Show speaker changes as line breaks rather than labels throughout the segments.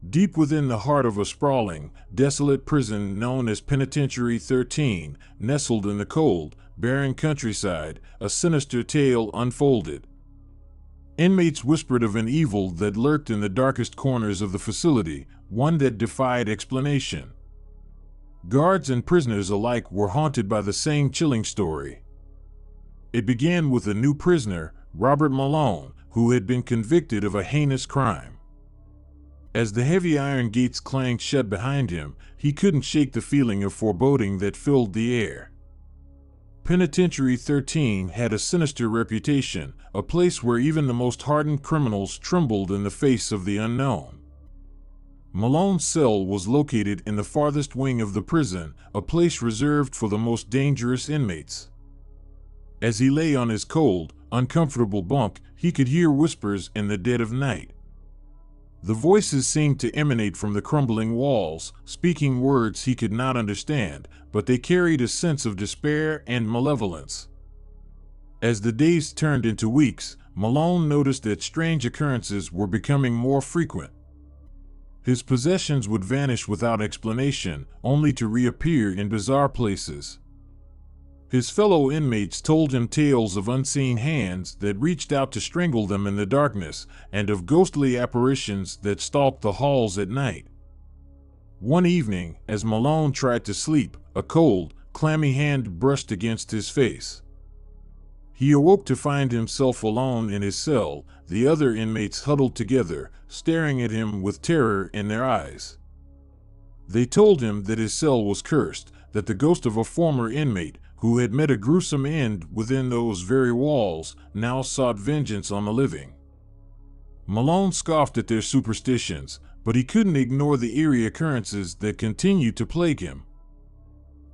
Deep within the heart of a sprawling, desolate prison known as Penitentiary 13, nestled in the cold, barren countryside, a sinister tale unfolded. Inmates whispered of an evil that lurked in the darkest corners of the facility, one that defied explanation. Guards and prisoners alike were haunted by the same chilling story. It began with a new prisoner, Robert Malone, who had been convicted of a heinous crime. As the heavy iron gates clanged shut behind him, he couldn't shake the feeling of foreboding that filled the air. Penitentiary 13 had a sinister reputation, a place where even the most hardened criminals trembled in the face of the unknown. Malone's cell was located in the farthest wing of the prison, a place reserved for the most dangerous inmates. As he lay on his cold, uncomfortable bunk, he could hear whispers in the dead of night. The voices seemed to emanate from the crumbling walls, speaking words he could not understand, but they carried a sense of despair and malevolence. As the days turned into weeks, Malone noticed that strange occurrences were becoming more frequent. His possessions would vanish without explanation, only to reappear in bizarre places. His fellow inmates told him tales of unseen hands that reached out to strangle them in the darkness, and of ghostly apparitions that stalked the halls at night. One evening, as Malone tried to sleep, a cold, clammy hand brushed against his face. He awoke to find himself alone in his cell, the other inmates huddled together, staring at him with terror in their eyes. They told him that his cell was cursed, that the ghost of a former inmate, who had met a gruesome end within those very walls, now sought vengeance on the living. Malone scoffed at their superstitions, but he couldn't ignore the eerie occurrences that continued to plague him.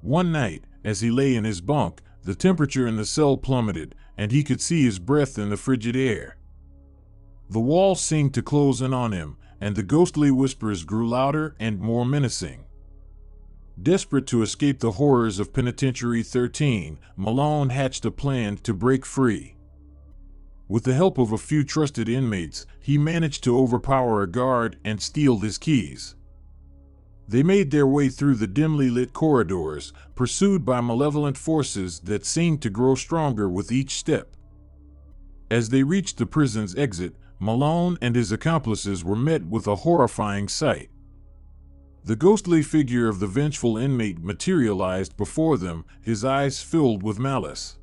One night, as he lay in his bunk, the temperature in the cell plummeted, and he could see his breath in the frigid air. The walls seemed to close in on him, and the ghostly whispers grew louder and more menacing. Desperate to escape the horrors of Penitentiary 13, Malone hatched a plan to break free. With the help of a few trusted inmates, he managed to overpower a guard and steal his keys. They made their way through the dimly lit corridors, pursued by malevolent forces that seemed to grow stronger with each step. As they reached the prison's exit, Malone and his accomplices were met with a horrifying sight. The ghostly figure of the vengeful inmate materialized before them, his eyes filled with malice.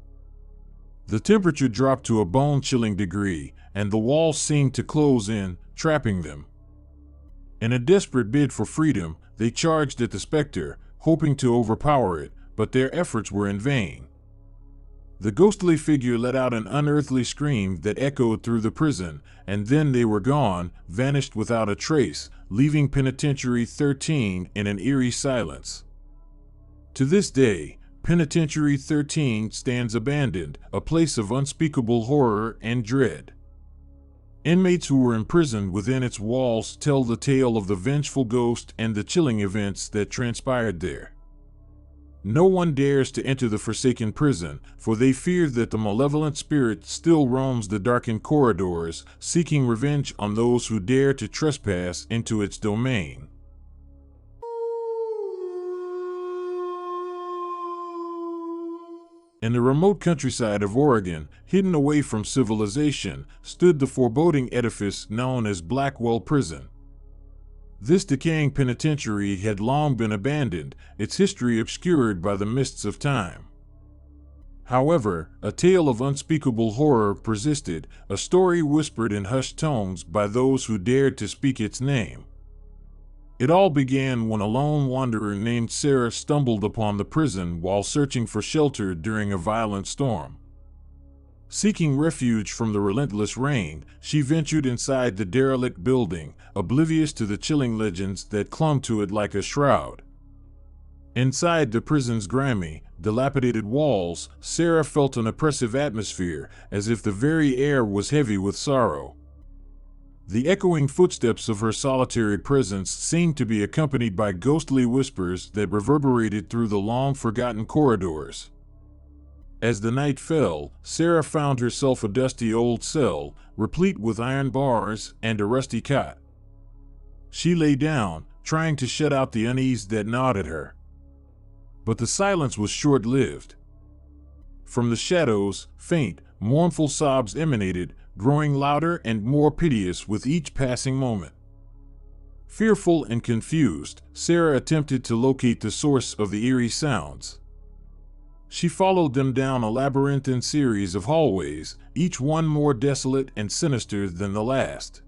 The temperature dropped to a bone-chilling degree, and the walls seemed to close in, trapping them. In a desperate bid for freedom, they charged at the Specter, hoping to overpower it, but their efforts were in vain. The ghostly figure let out an unearthly scream that echoed through the prison, and then they were gone, vanished without a trace, leaving Penitentiary 13 in an eerie silence. To this day, Penitentiary 13 stands abandoned, a place of unspeakable horror and dread. Inmates who were imprisoned within its walls tell the tale of the vengeful ghost and the chilling events that transpired there. No one dares to enter the forsaken prison, for they fear that the malevolent spirit still roams the darkened corridors, seeking revenge on those who dare to trespass into its domain. In the remote countryside of Oregon, hidden away from civilization, stood the foreboding edifice known as Blackwell Prison. This decaying penitentiary had long been abandoned, its history obscured by the mists of time. However, a tale of unspeakable horror persisted, a story whispered in hushed tones by those who dared to speak its name. It all began when a lone wanderer named Sarah stumbled upon the prison while searching for shelter during a violent storm. Seeking refuge from the relentless rain, she ventured inside the derelict building, oblivious to the chilling legends that clung to it like a shroud. Inside the prison's grimy, dilapidated walls, Sarah felt an oppressive atmosphere, as if the very air was heavy with sorrow. The echoing footsteps of her solitary presence seemed to be accompanied by ghostly whispers that reverberated through the long-forgotten corridors. As the night fell, Sarah found herself a dusty old cell, replete with iron bars and a rusty cot. She lay down, trying to shut out the unease that gnawed at her. But the silence was short-lived. From the shadows, faint, mournful sobs emanated, growing louder and more piteous with each passing moment. Fearful and confused, Sarah attempted to locate the source of the eerie sounds. She followed them down a labyrinthine series of hallways, each one more desolate and sinister than the last.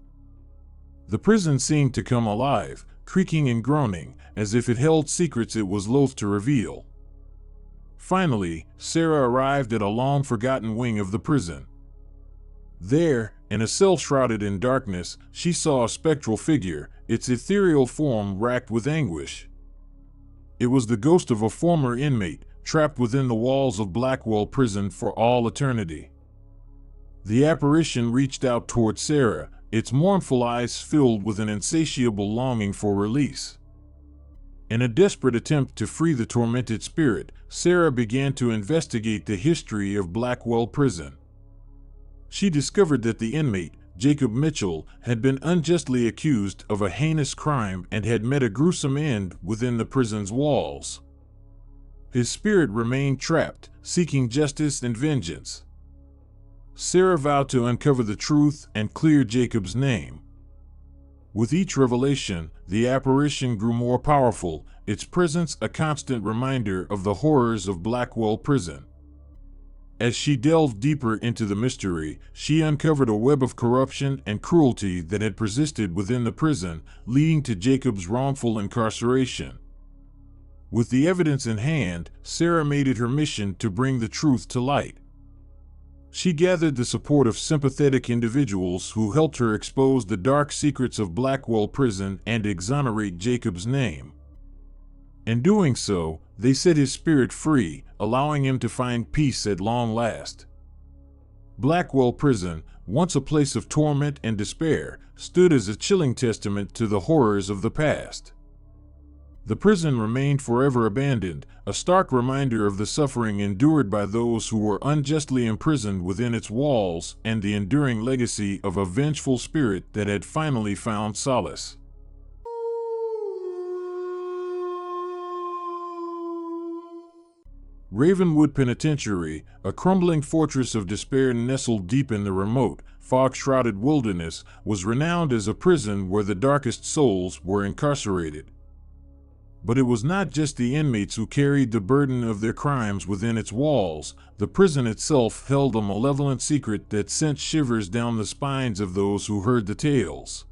The prison seemed to come alive, creaking and groaning, as if it held secrets it was loath to reveal. Finally, Sarah arrived at a long-forgotten wing of the prison. There, in a cell shrouded in darkness, she saw a spectral figure, its ethereal form racked with anguish. It was the ghost of a former inmate, trapped within the walls of Blackwell Prison for all eternity. The apparition reached out toward Sarah, its mournful eyes filled with an insatiable longing for release. In a desperate attempt to free the tormented spirit, Sarah began to investigate the history of Blackwell Prison. She discovered that the inmate, Jacob Mitchell, had been unjustly accused of a heinous crime and had met a gruesome end within the prison's walls. His spirit remained trapped, seeking justice and vengeance. Sarah vowed to uncover the truth and clear Jacob's name. With each revelation, the apparition grew more powerful, its presence a constant reminder of the horrors of Blackwell Prison. As she delved deeper into the mystery, she uncovered a web of corruption and cruelty that had persisted within the prison, leading to Jacob's wrongful incarceration. With the evidence in hand, Sarah made it her mission to bring the truth to light. She gathered the support of sympathetic individuals who helped her expose the dark secrets of Blackwell Prison and exonerate Jacob's name. In doing so, they set his spirit free, allowing him to find peace at long last. Blackwell Prison, once a place of torment and despair, stood as a chilling testament to the horrors of the past. The prison remained forever abandoned, a stark reminder of the suffering endured by those who were unjustly imprisoned within its walls and the enduring legacy of a vengeful spirit that had finally found solace. Ravenwood Penitentiary, a crumbling fortress of despair nestled deep in the remote, fog-shrouded wilderness, was renowned as a prison where the darkest souls were incarcerated. But it was not just the inmates who carried the burden of their crimes within its walls. The prison itself held a malevolent secret that sent shivers down the spines of those who heard the tales.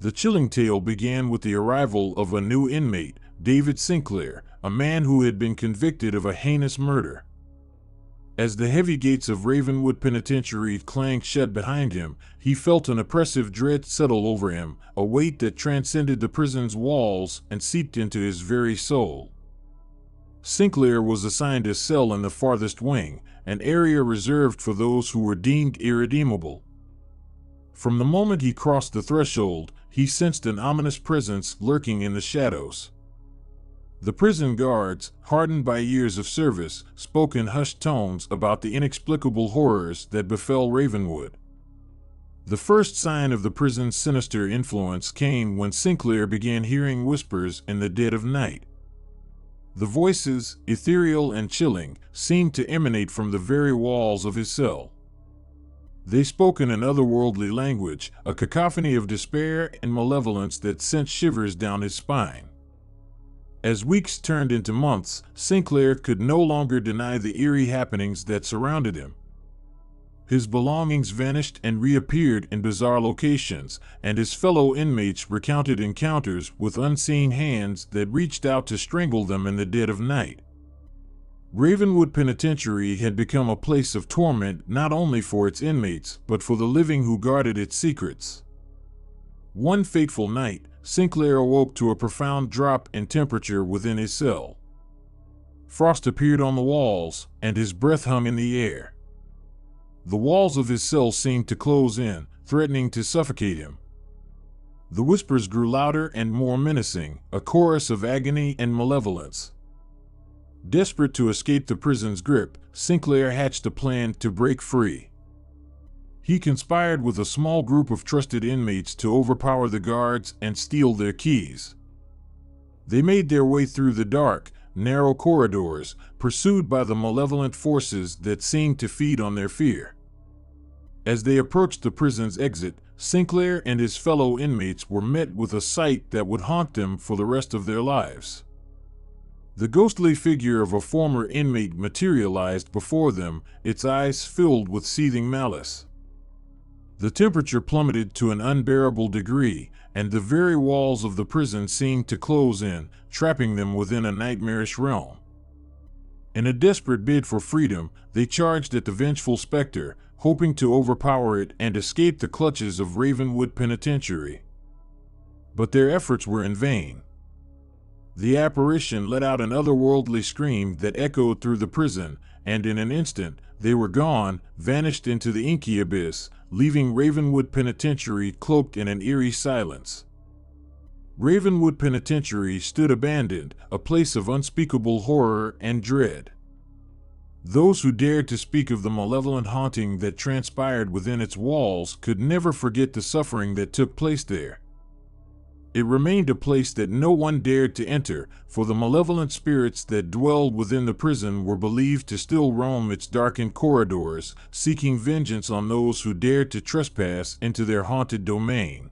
The chilling tale began with the arrival of a new inmate, David Sinclair, a man who had been convicted of a heinous murder. As the heavy gates of Ravenwood Penitentiary clanged shut behind him, he felt an oppressive dread settle over him, a weight that transcended the prison's walls and seeped into his very soul. Sinclair was assigned a cell in the farthest wing, an area reserved for those who were deemed irredeemable. From the moment he crossed the threshold, he sensed an ominous presence lurking in the shadows. The prison guards, hardened by years of service, spoke in hushed tones about the inexplicable horrors that befell Ravenwood. The first sign of the prison's sinister influence came when Sinclair began hearing whispers in the dead of night. The voices, ethereal and chilling, seemed to emanate from the very walls of his cell. They spoke in an otherworldly language, a cacophony of despair and malevolence that sent shivers down his spine. As weeks turned into months, Sinclair could no longer deny the eerie happenings that surrounded him. His belongings vanished and reappeared in bizarre locations, and his fellow inmates recounted encounters with unseen hands that reached out to strangle them in the dead of night. Ravenwood Penitentiary had become a place of torment not only for its inmates, but for the living who guarded its secrets. One fateful night, Sinclair awoke to a profound drop in temperature within his cell. Frost appeared on the walls, and his breath hung in the air. The walls of his cell seemed to close in, threatening to suffocate him. The whispers grew louder and more menacing, a chorus of agony and malevolence. Desperate to escape the prison's grip, Sinclair hatched a plan to break free. He conspired with a small group of trusted inmates to overpower the guards and steal their keys. They made their way through the dark, narrow corridors, pursued by the malevolent forces that seemed to feed on their fear. As they approached the prison's exit, Sinclair and his fellow inmates were met with a sight that would haunt them for the rest of their lives. The ghostly figure of a former inmate materialized before them, its eyes filled with seething malice. The temperature plummeted to an unbearable degree, and the very walls of the prison seemed to close in, trapping them within a nightmarish realm. In a desperate bid for freedom, they charged at the vengeful Specter, hoping to overpower it and escape the clutches of Ravenwood Penitentiary. But their efforts were in vain. The apparition let out an otherworldly scream that echoed through the prison, and in an instant, they were gone, vanished into the inky abyss, leaving Ravenwood Penitentiary cloaked in an eerie silence. Ravenwood Penitentiary stood abandoned, a place of unspeakable horror and dread. Those who dared to speak of the malevolent haunting that transpired within its walls could never forget the suffering that took place there. It remained a place that no one dared to enter, for the malevolent spirits that dwelled within the prison were believed to still roam its darkened corridors, seeking vengeance on those who dared to trespass into their haunted domain.